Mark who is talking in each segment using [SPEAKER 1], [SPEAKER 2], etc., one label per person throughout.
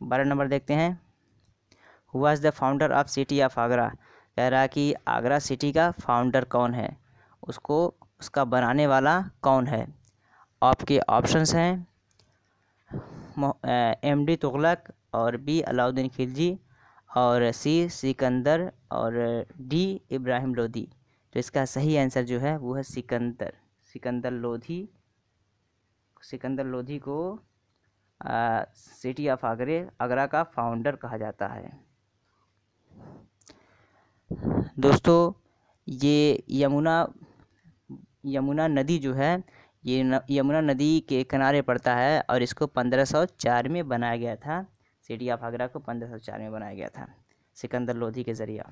[SPEAKER 1] 12 number देखते हैं, who was the founder of city of Agra. कह रहा है कि आगरा सिटी का फाउंडर कौन है, उसका बनाने वाला कौन है। आपके ऑप्शंस हैं एमडी तुगलक, और बी अलाउद्दीन खिलजी, और सी सिकंदर, और डी इब्राहिम लोधी। तो इसका सही आंसर जो है वो है सिकंदर लोधी को सिटी ऑफ आगरा का फाउंडर कहा जाता है। दोस्तों ये यमुना नदी जो है, ये यमुना नदी के किनारे पड़ता है और इसको 1504 में बनाया गया था। सिटी ऑफ आगरा को 1504 में बनाया गया था सिकंदर लोधी के ज़रिए।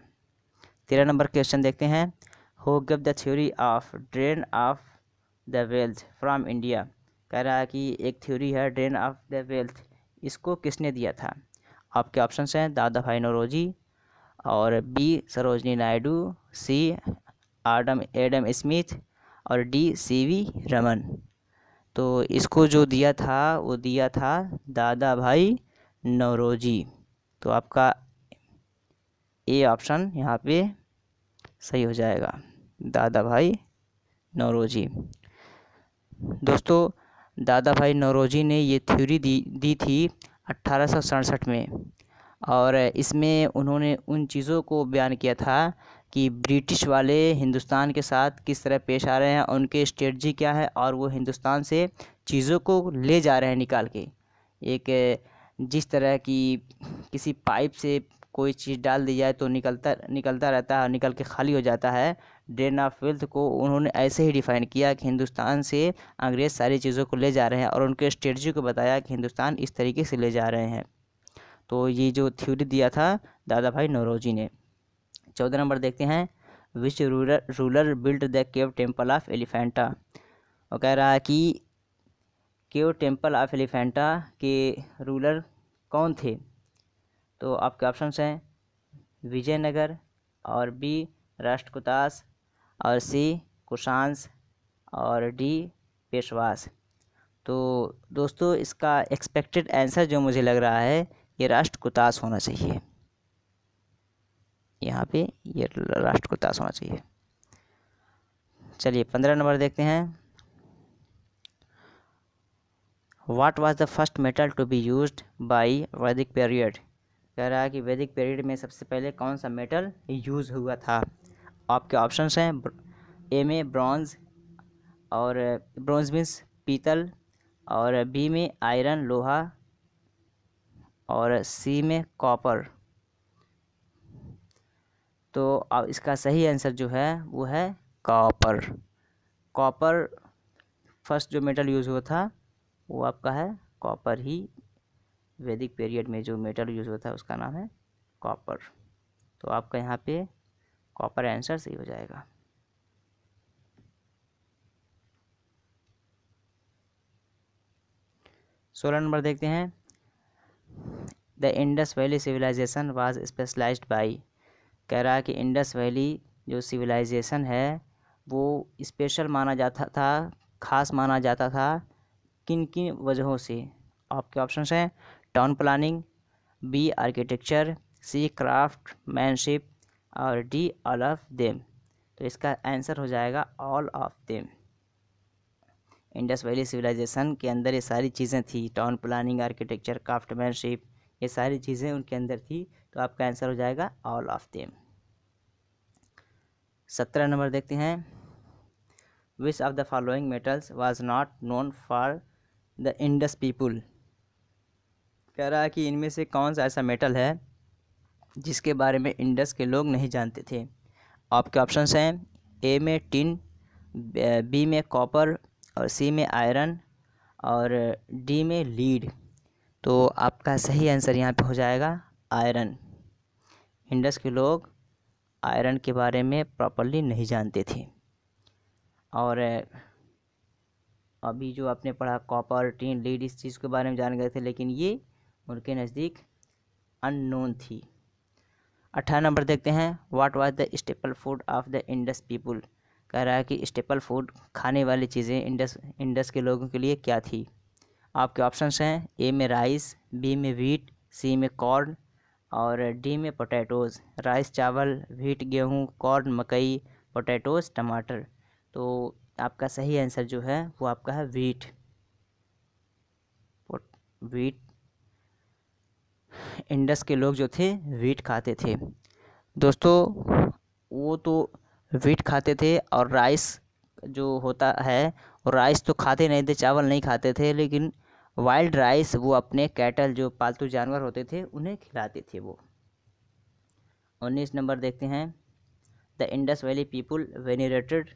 [SPEAKER 1] 13 नंबर क्वेश्चन देखते हैं, who give the theory of drain of the wealth from India. कह रहा है कि एक थ्योरी है ड्रेन ऑफ द वेल्थ, इसको किसने दिया था। आपके ऑप्शंस हैं दादा भाई नौरोजी, और बी सरोजनी नायडू, सी एडम स्मिथ, और डी सीवी रमन। तो इसको जो दिया था वो दिया था दादा भाई नौरोजी। तो आपका ए ऑप्शन यहाँ पे सही हो जाएगा, दादा भाई नौरोजी। दोस्तों दादा भाई नौरोजी ने ये थ्योरी दी थी 1867 में, और इसमें उन्होंने उन चीज़ों को बयान किया था कि ब्रिटिश वाले हिंदुस्तान के साथ किस तरह पेश आ रहे हैं, उनके स्ट्रेटजी क्या है, और वो हिंदुस्तान से चीज़ों को ले जा रहे हैं निकाल के। एक जिस तरह की किसी पाइप से कोई चीज़ डाल दी जाए तो निकलता रहता है और निकल के खाली हो जाता है, ड्रेन ऑफ वेल्थ को उन्होंने ऐसे ही डिफ़ाइन किया कि हिंदुस्तान से अंग्रेज़ सारी चीज़ों को ले जा रहे हैं, और उनके स्ट्रेटजी को बताया कि हिंदुस्तान इस तरीके से ले जा रहे हैं। तो ये जो थ्योरी दिया था दादा भाई नौरोजी ने। 14 नंबर देखते हैं, which ruler built the cave temple of Elephanta. और कह रहा है कि केव टेम्पल ऑफ एलिफेंटा के रूलर कौन थे। तो आपके ऑप्शंस हैं विजयनगर, और बी राष्ट्रकूटास, और सी कुशांस, और डी पेशवास। तो दोस्तों इसका एक्सपेक्टेड आंसर जो मुझे लग रहा है ये राष्ट्रकूटास होना चाहिए, यहाँ पे ये राष्ट्रकूटास होना चाहिए। चलिए 15 नंबर देखते हैं, what was the first metal to be used by Vedic period. कह रहा है कि वैदिक पीरियड में सबसे पहले कौन सा मेटल यूज़ हुआ था। आपके ऑप्शंस हैं ए में ब्रॉन्ज, और ब्रॉन्ज मीन्स पीतल, और बी में आयरन लोहा, और सी में कॉपर। तो अब इसका सही आंसर जो है वो है कॉपर। कॉपर फर्स्ट जो मेटल यूज़ हुआ था वो आपका है कॉपर ही। वैदिक पीरियड में जो मेटल यूज़ होता है उसका नाम है कॉपर। तो आपका यहाँ पे कॉपर आंसर सही हो जाएगा। सोलह नंबर देखते हैं, the Indus valley civilisation was specialised by. कह रहा है कि इंडस वैली जो सिविलाइजेशन है वो स्पेशल माना जाता था, खास माना जाता था किन किन वजहों से। आपके ऑप्शंस हैं town planning, B architecture, C craftsmanship, और डी ऑल ऑफ देम। तो इसका आंसर हो जाएगा all of them. Indus valley civilisation के अंदर ये सारी चीज़ें थी, टाउन प्लानिंग, आर्किटेक्चर, क्राफ्टमैनशिप, ये सारी चीज़ें उनके अंदर थी। तो आपका आंसर हो जाएगा ऑल ऑफ देम। 17 नंबर देखते हैं, which of the following metals was not known for the Indus people. कह रहा है कि इनमें से कौन सा ऐसा मेटल है जिसके बारे में इंडस के लोग नहीं जानते थे। आपके ऑप्शंस हैं ए में टिन, बी में कॉपर, और सी में आयरन, और डी में लीड। तो आपका सही आंसर यहाँ पे हो जाएगा आयरन। इंडस के लोग आयरन के बारे में प्रॉपर्ली नहीं जानते थे। और अभी जो आपने पढ़ा कॉपर, टिन, लीड, इस चीज़ के बारे में जान गए थे, लेकिन ये उनके नज़दीक अननोन थी। 18 नंबर देखते हैं, what was the staple food of the Indus people. कह रहा है कि स्टेपल फूड खाने वाली चीज़ें इंडस के लोगों के लिए क्या थी। आपके ऑप्शंस हैं ए में राइस, बी में व्हीट, सी में कॉर्न और डी में पोटैटोज़। राइस चावल, व्हीट गेहूँ, कॉर्न मकई, पोटैटोज़ टमाटर। तो आपका सही आंसर जो है वो आपका है व्हीट। व्हीट, इंडस के लोग जो थे व्हीट खाते थे दोस्तों। वो तो व्हीट खाते थे और राइस जो होता है, और राइस तो खाते नहीं थे, चावल नहीं खाते थे, लेकिन वाइल्ड राइस वो अपने कैटल जो पालतू जानवर होते थे उन्हें खिलाते थे वो। 19 नंबर देखते हैं। The Indus valley people venerated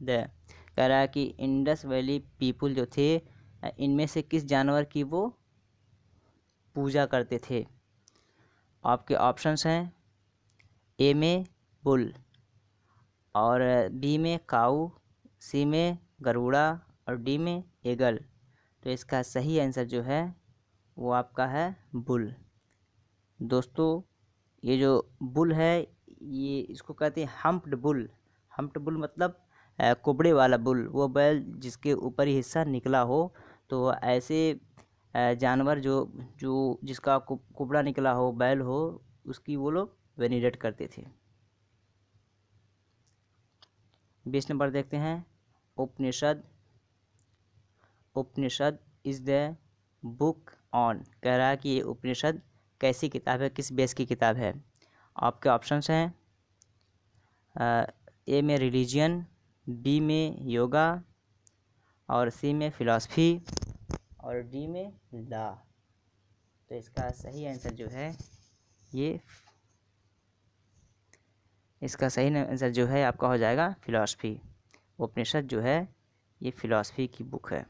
[SPEAKER 1] the, कह रहा है कि इंडस वैली पीपुल जो थे इनमें से किस जानवर की वो पूजा करते थे। आपके ऑप्शंस हैं ए में बुल, और बी में काऊ, सी में गरुड़ा और डी में ईगल। तो इसका सही आंसर जो है वो आपका है बुल। दोस्तों ये जो बुल है ये इसको कहते हैं हम्प्ड बुल। हम्प्ड बुल मतलब कुबड़े वाला बुल, वो बैल जिसके ऊपरी हिस्सा निकला हो। तो ऐसे जानवर जो जो जिसका कुबड़ा निकला हो, बैल हो, उसकी वो लोग वेनिरेट करते थे। 20 नंबर देखते हैं। उपनिषद, उपनिषद इज़ द बुक ऑन, कह रहा है कि ये उपनिषद कैसी किताब है, किस बेस की किताब है। आपके ऑप्शंस हैं ए में रिलीजियन, बी में योगा और सी में फ़िलासफ़ी और डी में लॉ। तो इसका सही आंसर जो है ये, इसका सही आंसर जो है आपका हो जाएगा फ़िलासफ़ी। उपनिषद जो है ये फ़िलासफ़ी की बुक है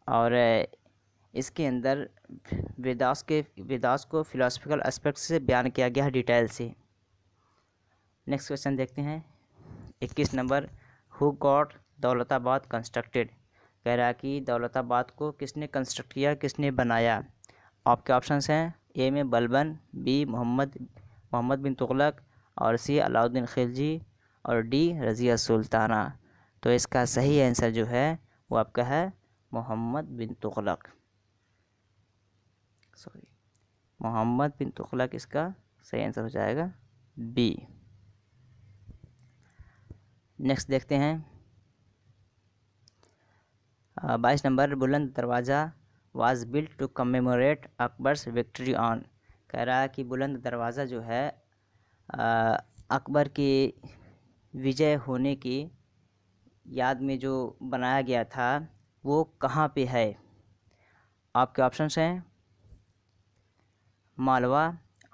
[SPEAKER 1] और इसके अंदर वेदास को फ़िलासफ़िकल एस्पेक्ट से बयान किया गया है डिटेल से। नेक्स्ट क्वेश्चन देखते हैं। 21 number. Who got Daulatabad constructed, कह रहा है कि दौलताबाद को किसने कंस्ट्रक्ट किया, किसने बनाया। आपके ऑप्शंस हैं ए में बलबन, बी मोहम्मद बिन तुगलक और सी अलाउद्दीन खिलजी और डी रज़िया सुल्ताना। तो इसका सही आंसर जो है वो आपका है मोहम्मद बिन तुगलक। मोहम्मद बिन तुगलक इसका सही आंसर हो जाएगा बी। नेक्स्ट देखते हैं। 22 number. Buland Darwaza was built to commemorate Akbar's victory on, कह रहा है कि बुलंद दरवाज़ा जो है अकबर के विजय होने की याद में जो बनाया गया था वो कहाँ पे है। आपके ऑप्शंस हैं मालवा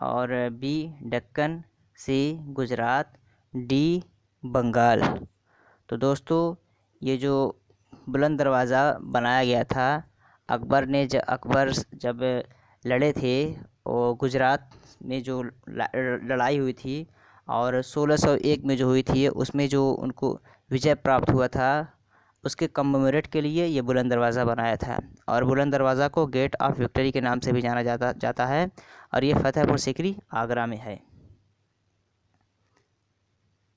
[SPEAKER 1] और बी दक्कन, सी गुजरात, डी बंगाल। तो दोस्तों ये जो बुलंद दरवाज़ा बनाया गया था अकबर जब लड़े थे और गुजरात में जो लड़ाई हुई थी और 1601 में जो हुई थी उसमें जो उनको विजय प्राप्त हुआ था उसके कमेमोरेट के लिए ये बुलंद दरवाज़ा बनाया था। और बुलंद दरवाज़ा को गेट ऑफ विक्ट्री के नाम से भी जाना जाता है और ये फतेहपुर सीकरी आगरा में है।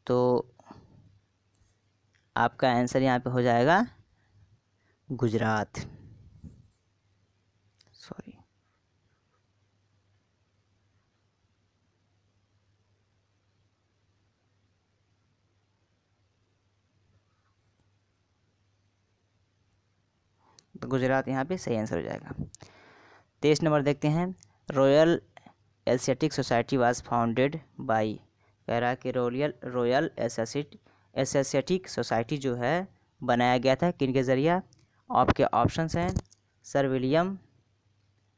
[SPEAKER 1] तो आपका आंसर यहाँ पे हो जाएगा गुजरात। सॉरी, तो गुजरात यहाँ पे सही आंसर हो जाएगा। 23 नंबर देखते हैं। Royal Asiatic society was founded by, कह रहा है कि रॉयल एशियाटिक सोसाइटी जो है बनाया गया था किन के ज़रिए। आपके ऑप्शंस हैं sir William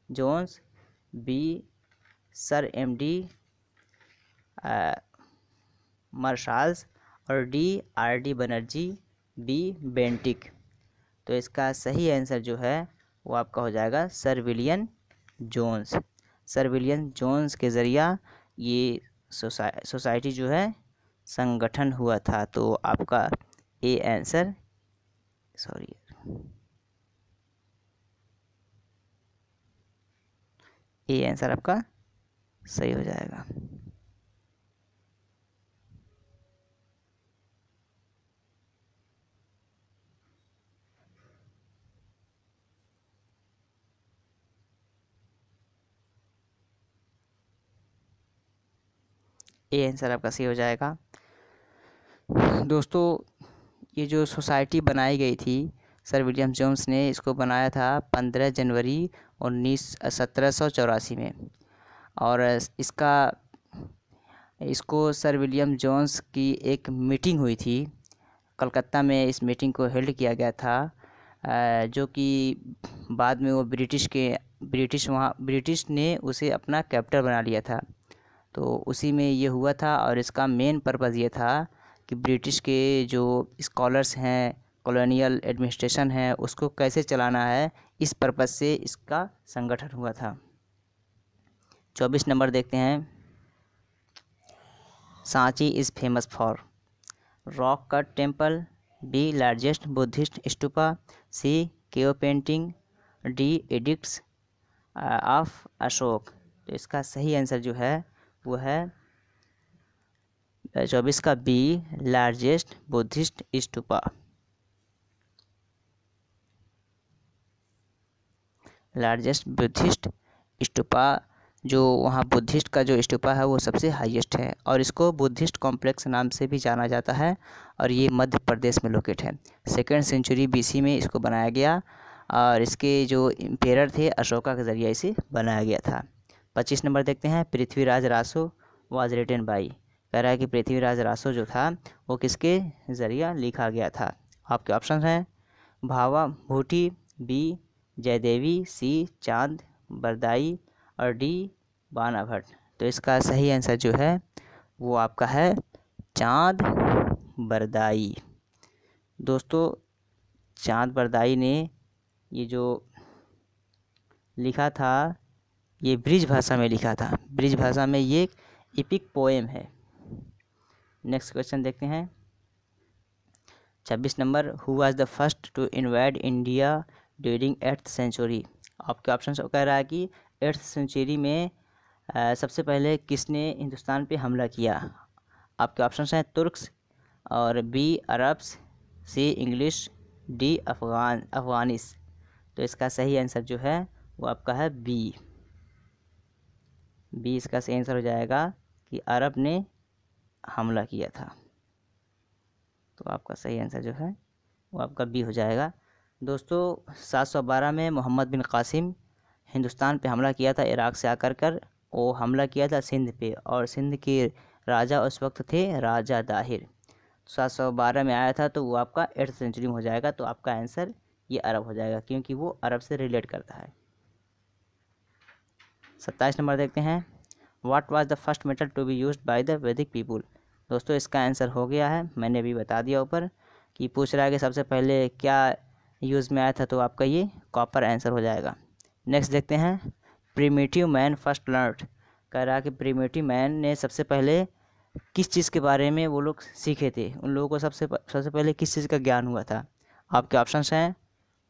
[SPEAKER 1] Jones, B sir MD Marshalls और D RD Banerjee, B Bentinck. तो इसका सही आंसर जो है वो आपका हो जाएगा sir William Jones. Sir William Jones के ज़रिया ये सोसाइटी जो है संगठन हुआ था। तो आपका A answer, sorry, A answer आपका सही हो जाएगा। ए आंसर आपका सही हो जाएगा। दोस्तों ये जो सोसाइटी बनाई गई थी सर विलियम जोन्स ने इसको बनाया था 15 जनवरी 1784 में। और इसको सर विलियम जोन्स की एक मीटिंग हुई थी कलकत्ता में। इस मीटिंग को हेल्ड किया गया था जो कि बाद में वो ब्रिटिश ने उसे अपना कैपिटल बना लिया था। तो उसी में ये हुआ था और इसका मेन पर्पज़ ये था कि ब्रिटिश के जो स्कॉलर्स हैं, कॉलोनियल एडमिनिस्ट्रेशन है, उसको कैसे चलाना है, इस पर्पज़ से इसका संगठन हुआ था। 24 नंबर देखते हैं। Sanchi is famous for rock cut temple, B largest Buddhist stupa, C cave painting, D edicts of Ashoka. तो इसका सही आंसर जो है वो है 24 का B largest Buddhist stupa. Largest Buddhist stupa, जो वहाँ बुद्धिस्ट का जो स्तूपा है वो सबसे हाईएस्ट है और इसको बुद्धिस्ट कॉम्प्लेक्स नाम से भी जाना जाता है और ये मध्य प्रदेश में लोकेट है। 2nd सेंचुरी BC में इसको बनाया गया और इसके जो एम्पेरर थे अशोका के ज़रिए इसे बनाया गया था। 25 नंबर देखते हैं। Prithviraj Raso was written by. कह रहा है कि पृथ्वीराज रासो जो था वो किसके ज़रिए लिखा गया था। आपके ऑप्शन हैं भावा भूटी, बी जयदेवी, सी चांद बरदाई और डी बाना भट्ट। तो इसका सही आंसर जो है वो आपका है चांद बरदाई। दोस्तों चांद बरदाई ने ये जो लिखा था ये ब्रिज भाषा में लिखा था। ब्रिज भाषा में ये एक एपिक पोएम है। नेक्स्ट क्वेश्चन देखते हैं। 26 number. Who was the first to invade India during 8th century. आपके ऑप्शन कह रहा है कि 8th सेंचुरी में सबसे पहले किसने हिंदुस्तान पे हमला किया। आपके ऑप्शन हैं तुर्क्स और बी अरब्स, सी इंग्लिश, डी अफगानिस। तो इसका सही आंसर जो है वो आपका है बी इसका सही आंसर हो जाएगा कि अरब ने हमला किया था। तो आपका सही आंसर जो है वो आपका बी हो जाएगा। दोस्तों 712 में मोहम्मद बिन कासिम हिंदुस्तान पे हमला किया था इराक़ से आकर वो हमला किया था सिंध पे और सिंध के राजा उस वक्त थे राजा दाहिर। 712 में आया था तो वो आपका 8th सेंचुरी में हो जाएगा। तो आपका आंसर ये अरब हो जाएगा क्योंकि वो अरब से रिलेट करता है। 27 नंबर देखते हैं। What was the first metal to be used by the Vedic people. दोस्तों इसका आंसर हो गया है, मैंने अभी बता दिया ऊपर कि पूछ रहा है कि सबसे पहले क्या यूज़ में आया था। तो आपका ये कॉपर आंसर हो जाएगा। नेक्स्ट देखते हैं। Primitive man first learn. कह रहा है कि प्रिमिटिव मैन ने सबसे पहले किस चीज़ के बारे में वो लोग सीखे थे, उन लोगों को सबसे पहले किस चीज़ का ज्ञान हुआ था। आपके ऑप्शंस हैं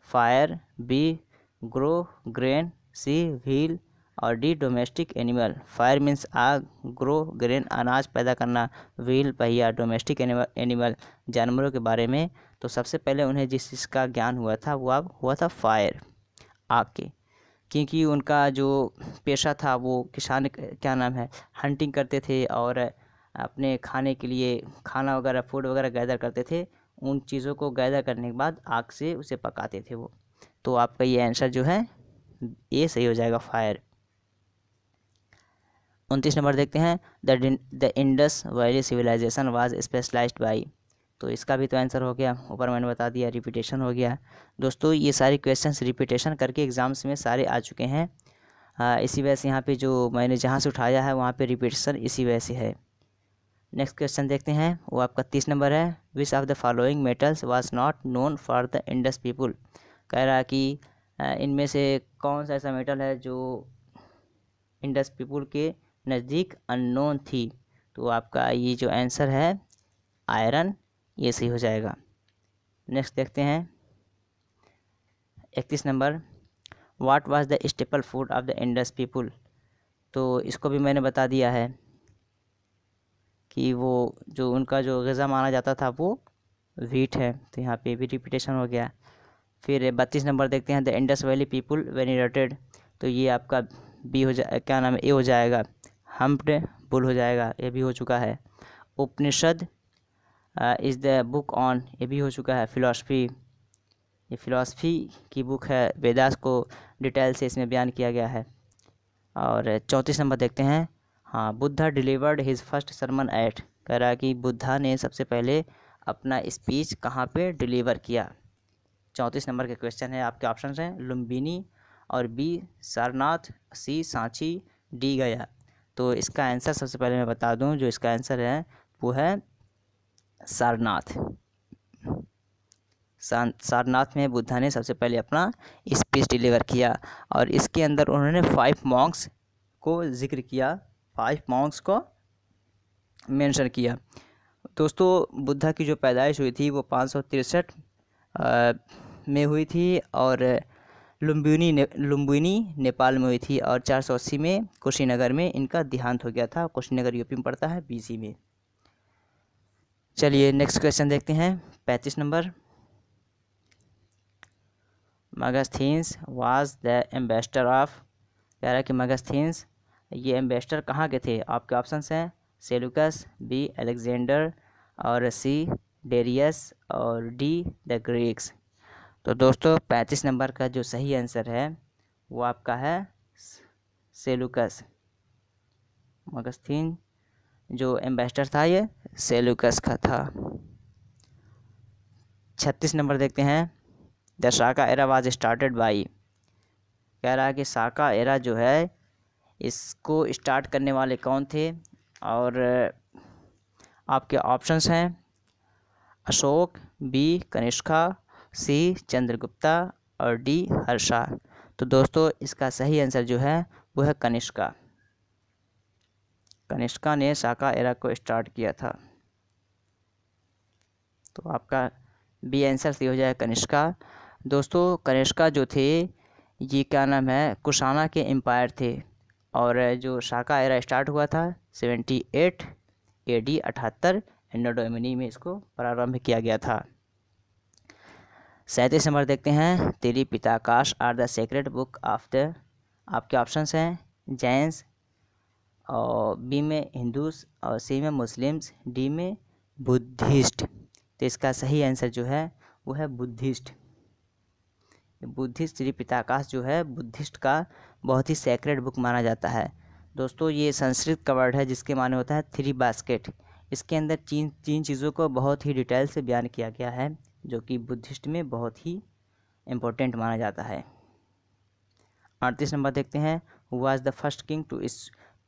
[SPEAKER 1] fire, B grow grain, C wheel और D domestic animal. Fire means आग, ग्रो ग्रेन अनाज पैदा करना, व्हील पहिया, डोमेस्टिक एनिमल जानवरों के बारे में। तो सबसे पहले उन्हें जिस चीज़ का ज्ञान हुआ था वो हुआ था फायर, आग के, क्योंकि उनका जो पेशा था वो किसान क्या नाम है हंटिंग करते थे और अपने खाने के लिए खाना वगैरह फूड वगैरह गैदर करते थे। उन चीज़ों को गैदर करने के बाद आग से उसे पकाते थे वो। तो आपका ये आंसर जो है ये सही हो जाएगा फायर। 29 नंबर देखते हैं। The Indus valley civilisation was specialised by. तो इसका भी तो आंसर हो गया, ऊपर मैंने बता दिया, रिपीटेशन हो गया। दोस्तों ये सारे क्वेश्चंस रिपीटेशन करके एग्ज़ाम्स में सारे आ चुके हैं। इसी वजह से यहाँ पे जो मैंने जहाँ से उठाया है वहाँ पे रिपीटेशन इसी वजह से है। नेक्स्ट क्वेश्चन देखते हैं, वो आपका 30 नंबर है। Which of the following metals was not known for the Indus people. कह रहा है कि इनमें से कौन सा ऐसा मेटल है जो इंडस पीपुल के नज़दीक अननोन थी। तो आपका ये जो आंसर है आयरन, ये सही हो जाएगा। नेक्स्ट देखते हैं 31 number. What was the staple food of the Indus people. तो इसको भी मैंने बता दिया है कि वो जो उनका जो ग़िज़ा माना जाता था वो व्हीट है। तो यहाँ पे भी रिपीटेशन हो गया। फिर 32 नंबर देखते हैं। The Indus valley people venerated. तो ये आपका बी हो क्या नाम है ए हो जाएगा हम्प्ड बुल हो जाएगा, ये भी हो चुका है। उपनिषद इज़ द बुक ऑन, ये भी हो चुका है। फिलॉसफी, ये फिलॉसफी की बुक है, वेदास को डिटेल से इसमें बयान किया गया है। और 34 नंबर देखते हैं। हाँ, Buddha delivered his first sermon at, कह रहा है कि बुद्धा ने सबसे पहले अपना स्पीच कहाँ पे डिलीवर किया। 34 नंबर के क्वेश्चन है। आपके ऑप्शन हैं लुम्बिनी और बी सारनाथ, सी सांची, डी गया। तो इसका आंसर सबसे पहले मैं बता दूं, जो इसका आंसर है वो है सारनाथ। सारनाथ में बुद्धा ने सबसे पहले अपना स्पीच डिलीवर किया, और इसके अंदर उन्होंने 5 मॉन्क्स को जिक्र किया, 5 मॉन्क्स को मेंशन किया। दोस्तों, बुद्धा की जो पैदाइश हुई थी वो 563 में हुई थी, और लुम्बिनी नेपाल में हुई थी, और 480 में कुशीनगर में इनका देहांत हो गया था। कुशीनगर यूपी में पड़ता है, BC में। चलिए नेक्स्ट क्वेश्चन देखते हैं। 35 number. Megasthenes was the ambassador of, कह रहा है कि मगस्थीन्स ये एम्बेसडर कहाँ के थे। आपके ऑप्शंस हैं सेलुकस, बी अलेक्जेंडर, और सी डेरियस, और डी द ग्रीक्स। तो दोस्तों 35 नंबर का जो सही आंसर है वो आपका है सेलुकस। मगस्थीन जो एम्बेसडर था ये सेलुकस का था। 36 नंबर देखते हैं। The Saka era was started by, कह रहा है कि साका एरा जो है इसको स्टार्ट करने वाले कौन थे। और आपके ऑप्शंस हैं अशोक, बी कनिष्का, सी चंद्रगुप्ता, और डी हर्षा। तो दोस्तों इसका सही आंसर जो है वो है कनिष्का। कनिष्का ने साका एरा को स्टार्ट किया था। तो आपका बी आंसर सही हो जाए कनिष्का। दोस्तों कनिष्का जो थे ये क्या नाम है कुशाना के एम्पायर थे, और जो साका एरा स्टार्ट हुआ था 78 AD 78 एंडो डोमिनी में इसको प्रारंभ किया गया था। 37 नंबर देखते हैं। Tripitakas are the sacred book of the, आपके ऑप्शंस हैं जैन्स, और बी में हिंदूस, और सी में मुस्लिम्स, डी में बुद्धिस्ट। तो इसका सही आंसर जो है वो है बुद्धिस्ट। बुद्धिस्ट त्रिपिताकाश जो है बुद्धिस्ट का बहुत ही सेक्रेट बुक माना जाता है। दोस्तों ये संस्कृत का वर्ड है जिसके माने होता है 3 बास्केट। इसके अंदर तीन चीज़ों को बहुत ही डिटेल से बयान किया गया है, जो कि बुद्धिस्ट में बहुत ही इम्पोर्टेंट माना जाता है। 38 नंबर देखते हैं। Who was the first king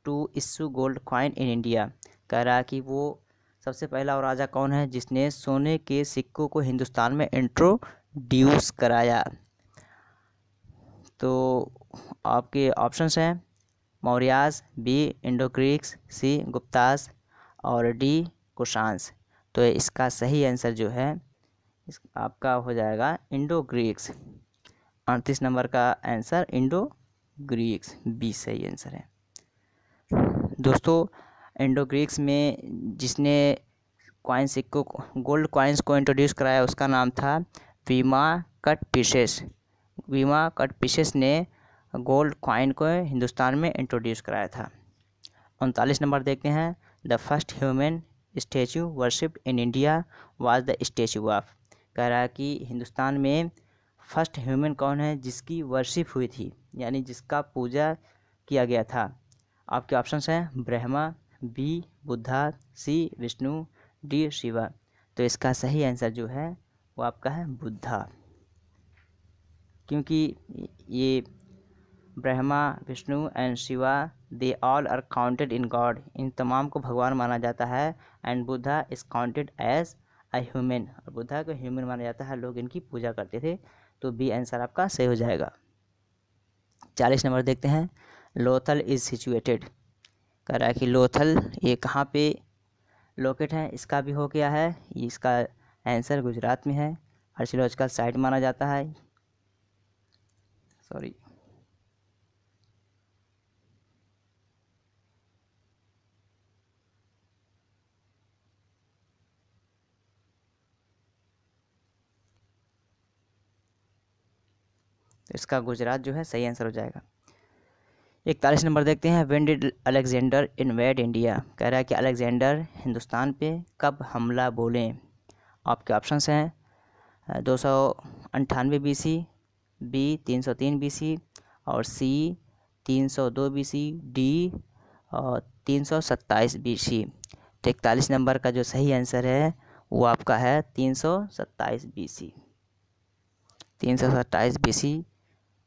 [SPEAKER 1] to issue gold coin in India, कह रहा है कि वो सबसे पहला और राजा कौन है जिसने सोने के सिक्कों को हिंदुस्तान में इंट्रोड्यूस कराया। तो आपके ऑप्शंस हैं मौर्यास, बी इंडो ग्रीक्स, सी गुप्तास, और डी कुशांस। तो इसका सही आंसर जो है आपका हो जाएगा इंडो ग्रीक्स। 38 नंबर का आंसर इंडो ग्रीक्स, बी सही आंसर है। दोस्तों इंडो ग्रीक्स में जिसने कॉइन सिक्कों गोल्ड कॉइन्स को इंट्रोड्यूस कराया उसका नाम था वीमा कटपिसेस। वीमा कटपिसेस ने गोल्ड कॉइन को हिंदुस्तान में इंट्रोड्यूस कराया था। 39 नंबर देखते हैं। The first human statue worshipped in India was the statue of, कह रहा है कि हिंदुस्तान में फर्स्ट ह्यूमन कौन है जिसकी वर्शिप हुई थी, यानी जिसका पूजा किया गया था। आपके ऑप्शंस हैं ब्रह्मा, बी बुद्धा, सी विष्णु, डी शिवा। तो इसका सही आंसर जो है वो आपका है बुद्धा, क्योंकि ये Brahma, Vishnu and Shiva they all are counted in god, इन तमाम को भगवान माना जाता है। And Buddha is counted as a human, और बुद्धा को ह्यूमन माना जाता है, लोग इनकी पूजा करते थे। तो बी आंसर आपका सही हो जाएगा। 40 नंबर देखते हैं। लोथल इज़ सिचुएटेड, कह रहा है कि लोथल ये कहाँ पे लोकेट है, इसका भी हो गया है। इसका आंसर गुजरात में है, आर्कियोलॉजिकल साइट माना जाता है। सॉरी, तो इसका गुजरात जो है सही आंसर हो जाएगा। 41 नंबर देखते हैं, when did Alexander invade India. कह रहा है कि अलेक्जेंडर हिंदुस्तान पे कब हमला बोलें। आपके ऑप्शंस हैं 298 BC, बी 303 BC, और सी 302 BC, डी और 327 BC। तो 41 नंबर का जो सही आंसर है वो आपका है 327 BC। 327 BC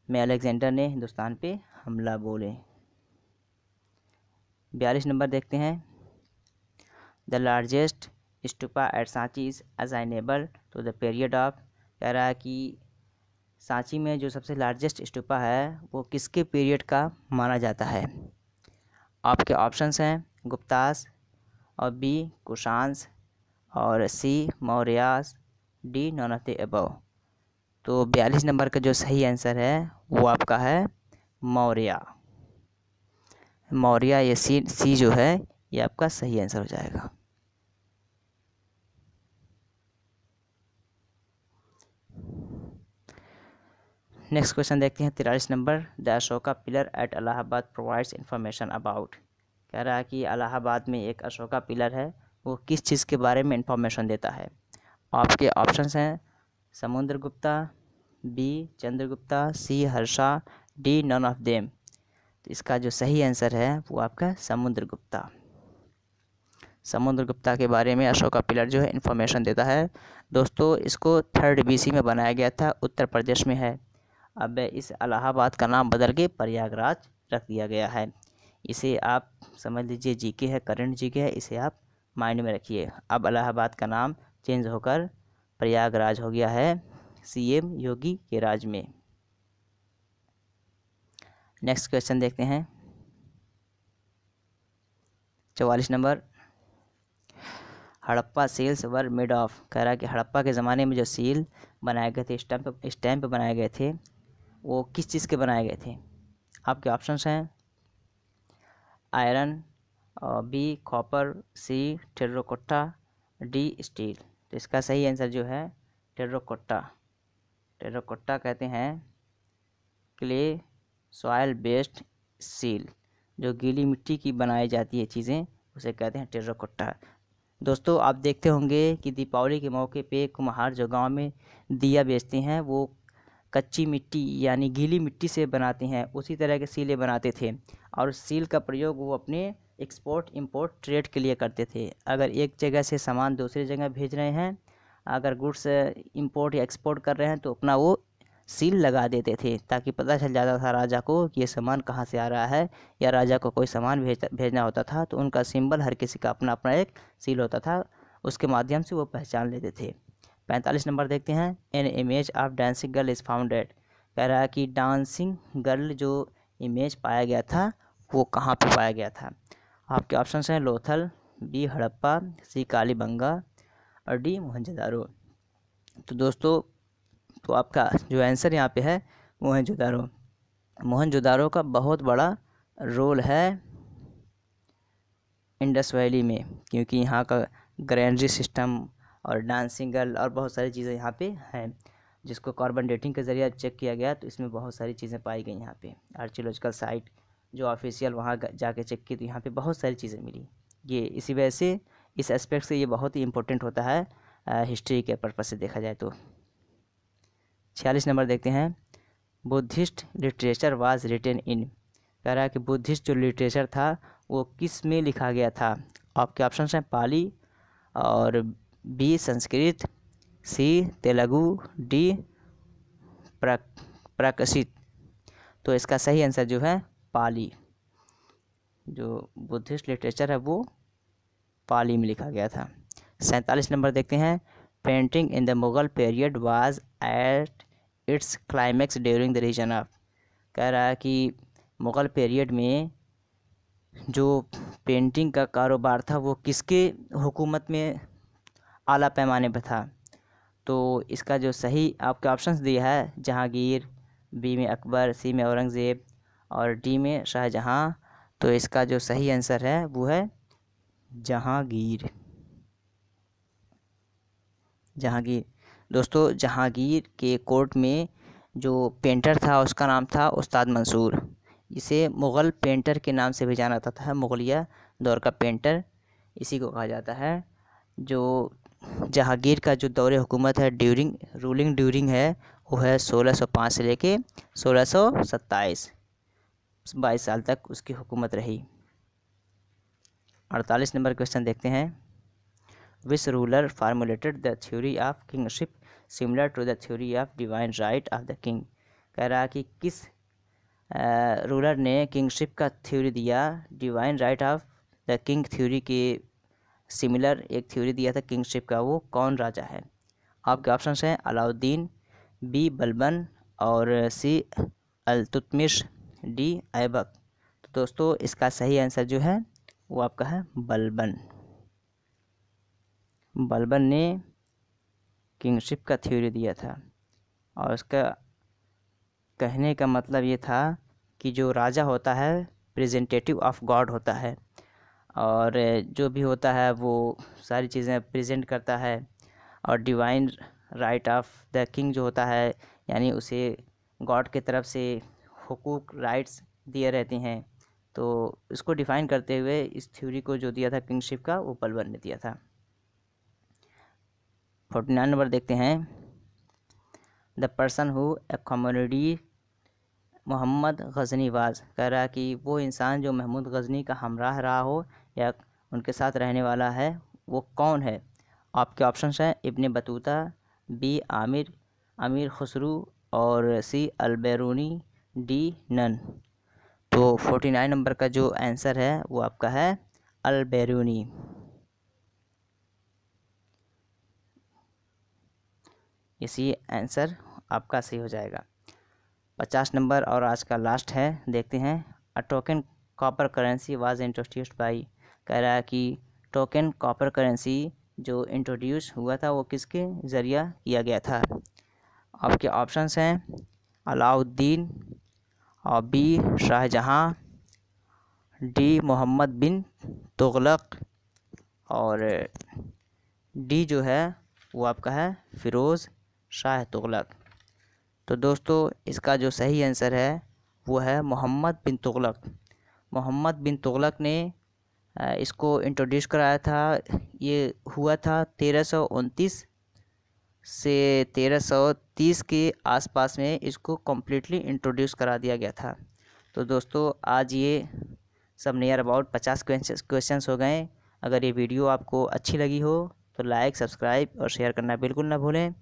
[SPEAKER 1] में अलेक्जेंडर ने हिंदुस्तान पे हमला बोले। 42 नंबर देखते हैं, the largest stupa at Sanchi is assignable to the period of. कह रहा है कि सांची में जो सबसे लार्जेस्ट स्टूपा है वो किसके पीरियड का माना जाता है। आपके ऑप्शंस हैं गुप्तास, और बी कुषाण्स, और C Mauryas, D none of the above. तो 42 नंबर का जो सही आंसर है वो आपका है मौर्य। मौर्य, ये सी जो है ये आपका सही आंसर हो जाएगा। नेक्स्ट क्वेश्चन देखते हैं 43 number, the Ashoka pillar at Allahabad provides information about. कह रहा है कि इलाहाबाद में एक अशोका पिलर है, वो किस चीज़ के बारे में इंफॉर्मेशन देता है। आपके ऑप्शंस हैं Samudragupta, B Chandragupta, C Harsha, D none of them. तो इसका जो सही आंसर है वो आपका समुद्रगुप्ता। समुद्रगुप्ता के बारे में अशोका पिलर जो है इंफॉर्मेशन देता है। दोस्तों इसको 3rd BC में बनाया गया था, उत्तर प्रदेश में है। अब इस इलाहाबाद का नाम बदल के प्रयागराज रख दिया गया है। इसे आप समझ लीजिए जीके है, करंट जीके है, इसे आप माइंड में रखिए। अब इलाहाबाद का नाम चेंज होकर प्रयागराज हो गया है CM योगी के राज में। नेक्स्ट क्वेश्चन देखते हैं 44 number, Harappa seals were made of. कह रहा है कि हड़प्पा के ज़माने में जो सील बनाए गए थे, स्टैम्प बनाए गए थे, वो किस चीज़ के बनाए गए थे। आपके ऑप्शंस हैं आयरन, बी कॉपर, सी टेर्राकोटा, डी स्टील। तो इसका सही आंसर जो है टेर्राकोटा। टेर्राकोटा कहते हैं क्ले सॉयल बेस्ड सील, जो गीली मिट्टी की बनाई जाती है चीज़ें, उसे कहते हैं टेर्राकोटा। दोस्तों आप देखते होंगे कि दीपावली के मौके पे कुम्हार जो गांव में दिया बेचते हैं वो कच्ची मिट्टी यानी गीली मिट्टी से बनाते हैं, उसी तरह के सीलें बनाते थे। और सील का प्रयोग वो अपने एक्सपोर्ट इंपोर्ट ट्रेड के लिए करते थे। अगर एक जगह से सामान दूसरी जगह भेज रहे हैं, अगर गुड्स इंपोर्ट या एक्सपोर्ट कर रहे हैं, तो अपना वो सील लगा देते थे, ताकि पता चल जाता था राजा को कि ये सामान कहाँ से आ रहा है। या राजा को कोई सामान भेजना होता था तो उनका सिंबल, हर किसी का अपना अपना एक सील होता था, उसके माध्यम से वो पहचान लेते थे। 45 नंबर देखते हैं, an image of dancing girl is founded. कह रहा है कि डांसिंग गर्ल जो इमेज पाया गया था वो कहाँ पे पाया गया था। आपके ऑप्शंस हैं लोथल, बी हड़प्पा, सी कालीबंगा, और डी मोहनजोदारो। तो दोस्तों तो आपका जो आंसर यहाँ पे है मोहनजोदारो। मोहनजोदारो का बहुत बड़ा रोल है इंडस वैली में, क्योंकि यहाँ का ग्रैंडरी सिस्टम और डांसिंग गर्ल और बहुत सारी चीज़ें यहाँ पे हैं, जिसको कार्बन डेटिंग के ज़रिए चेक किया गया, तो इसमें बहुत सारी चीज़ें पाई गई। यहाँ पे आर्कियोलॉजिकल साइट जो ऑफिशियल वहाँ जाके चेक की, तो यहाँ पे बहुत सारी चीज़ें मिली। ये इसी वजह से, इस एस्पेक्ट से ये बहुत ही इम्पोर्टेंट होता है हिस्ट्री के पर्पज़ से देखा जाए तो। 46 नंबर देखते हैं, Buddhist literature was written in. कह रहा है कि बुद्धिस्ट जो लिटरेचर था वो किस में लिखा गया था। आपके ऑप्शन हैं पाली, और बी संस्कृत, सी तेलुगु, डी प्राकृत। तो इसका सही आंसर जो है पाली। जो बुद्धिस्ट लिटरेचर है वो पाली में लिखा गया था। 47 नंबर देखते हैं, painting in the Mughal period was at its climax during the region of. कह रहा है कि मुग़ल पीरियड में जो पेंटिंग का कारोबार था वो किसके हुकूमत में आला पैमाने पर था। तो इसका जो सही आपके ऑप्शंस दिया है जहांगीर, बी में अकबर, सी में औरंगज़ेब, और डी में शाहजहां। तो इसका जो सही आंसर है वो है जहांगीर। जहांगीर। दोस्तों जहांगीर के कोर्ट में जो पेंटर था उसका नाम था उस्ताद मंसूर। इसे मुग़ल पेंटर के नाम से भी जाना जाता था। मुग़लिया दौर का पेंटर इसी को कहा जाता है। जो जहांगीर का जो दौरे हुकूमत है रूलिंग ड्यूरिंग है वो है 1605 से लेके 1627, 22 साल तक उसकी हुकूमत रही। 48 नंबर क्वेश्चन देखते हैं। Which ruler formulated the theory of kingship similar to the theory of divine right of the king. कह रहा है कि किस रूलर ने किंगशिप का थ्योरी दिया, divine right of the king theory के सिमिलर एक थ्योरी दिया था किंगशिप का, वो कौन राजा है। आपके ऑप्शंस हैं अलाउद्दीन, बी बलबन और सी अल्तुतमिश, डी ऐबक। तो दोस्तों इसका सही आंसर जो है वो आपका है बलबन। बलबन ने किंगशिप का थ्योरी दिया था और उसका कहने का मतलब ये था कि जो राजा होता है प्रेजेंटेटिव ऑफ गॉड होता है और जो भी होता है वो सारी चीज़ें प्रेजेंट करता है, और divine right of the king जो होता है यानी उसे गॉड के तरफ से हुकूक राइट्स दिए रहते हैं। तो इसको डिफ़ाइन करते हुए इस थ्योरी को जो दिया था किंगशिप का वो बलबन ने दिया था। 49 नंबर देखते हैं। The person who accommodated Mohammad Ghazni was. कह रहा है कि वो इंसान जो महमूद गजनी का हमराह रहा हो या उनके साथ रहने वाला है वो कौन है। आपके ऑप्शंस हैं इब्ने बतूता, बी अमीर खुसरू और सी अलबैरूनी, डी नन। तो 49 नंबर का जो आंसर है वो आपका है अलबैरूनी। इसी आंसर आपका सही हो जाएगा। 50 नंबर और आज का लास्ट है, देखते हैं। A token copper currency was introduced by. कह रहा है कि टोकन कॉपर करेंसी जो इंट्रोड्यूस हुआ था वो किसके ज़रिया किया गया था। आपके ऑप्शंस हैं अलाउद्दीन और बी शाहजहां, डी मोहम्मद बिन तुगलक और डी जो है वो आपका है फ़िरोज़ शाह तुगलक। तो दोस्तों इसका जो सही आंसर है वो है मोहम्मद बिन तुगलक। मोहम्मद बिन तुगलक ने इसको इंट्रोड्यूस कराया था। ये हुआ था 1329 से 1330 के आसपास में इसको कम्प्लीटली इंट्रोड्यूस करा दिया गया था। तो दोस्तों आज ये सब नियर अबाउट 50 क्वेश्चंस हो गए। अगर ये वीडियो आपको अच्छी लगी हो तो लाइक, सब्सक्राइब और शेयर करना बिल्कुल ना भूलें,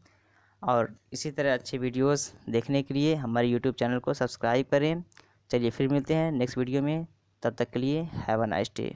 [SPEAKER 1] और इसी तरह अच्छे वीडियोस देखने के लिए हमारे यूट्यूब चैनल को सब्सक्राइब करें। चलिए फिर मिलते हैं नेक्स्ट वीडियो में, तब तक के लिए हैव अ नाइस डे।